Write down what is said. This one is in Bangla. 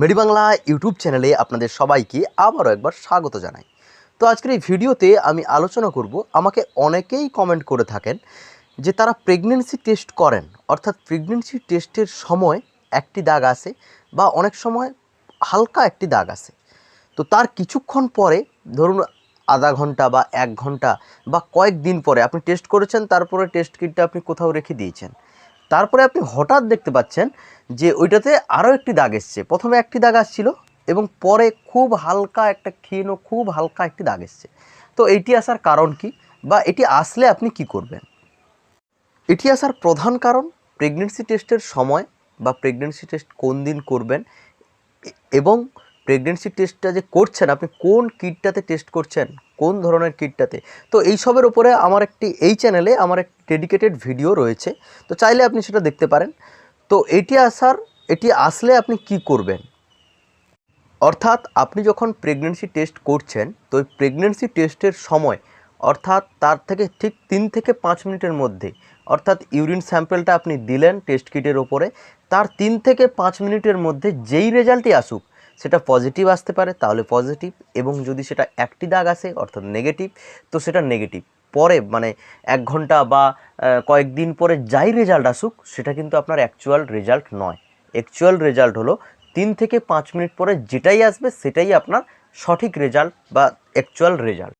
মেডিবাংলা ইউটিউব চ্যানেলে আপনাদের সবাইকে আবারও একবার স্বাগত জানাই। তো আজকের এই ভিডিওতে আমি আলোচনা করব, আমাকে অনেকেই কমেন্ট করে থাকেন যে তারা প্রেগনেন্সি টেস্ট করেন, অর্থাৎ প্রেগনেন্সি টেস্টের সময় একটি দাগ আসে বা অনেক সময় হালকা একটি দাগ আসে। তো তার কিছুক্ষণ পরে, ধরুন আধা ঘন্টা বা 1 ঘন্টা বা কয়েকদিন পরে আপনি টেস্ট করেছেন, তারপরে টেস্ট কিটটা আপনি কোথাও রেখে দিয়েছেন, তারপরে আপনি হঠাৎ দেখতে পাচ্ছেন যে ওইটাতে আরও একটি দাগ এসছে। প্রথমে একটি দাগ আসছিল এবং পরে খুব হালকা একটা ক্ষীণ ও খুব হালকা একটি দাগ এসছে। তো এইটি আসার কারণ কি, বা এটি আসলে আপনি কি করবেন? এটি আসার প্রধান কারণ প্রেগনেন্সি টেস্টের সময় বা প্রেগনেন্সি টেস্ট কোন দিন করবেন এবং প্রেগনেন্সি টেস্টটা যে করছেন আপনি কোন কিটটাতে টেস্ট করছেন, কোন ধরনের কিটটাতে। তো এইসবের ওপরে আমার এই চ্যানেলে আমার একটি ডেডিকেটেড ভিডিও রয়েছে, তো চাইলে আপনি সেটা দেখতে পারেন। তো এটি আসলে আপনি কি করবেন, অর্থাৎ আপনি যখন প্রেগনেন্সি টেস্ট করছেন, তো ওই প্রেগনেন্সি টেস্টের সময়, অর্থাৎ তার থেকে ঠিক 3 থেকে 5 মিনিটের মধ্যে, অর্থাৎ ইউরিন স্যাম্পেলটা আপনি দিলেন টেস্ট কিটের ওপরে, তার 3 থেকে 5 মিনিটের মধ্যে যেই রেজাল্টই আসুক, সেটা পজিটিভ আসতে পারে তাহলে পজিটিভ, এবং যদি সেটা একটি দাগ আসে অর্থাৎ নেগেটিভ, তো সেটা নেগেটিভ। পরে মানে 1 ঘন্টা বা কয়েকদিন পরে যাই রেজাল্ট আসুক, সেটা কিন্তু আপনার অ্যাকচুয়াল রেজাল্ট নয়। অ্যাকচুয়াল রেজাল্ট হলো 3 থেকে 5 মিনিট পরে যেটাই আসবে সেটাই আপনার সঠিক রেজাল্ট বা অ্যাকচুয়াল রেজাল্ট।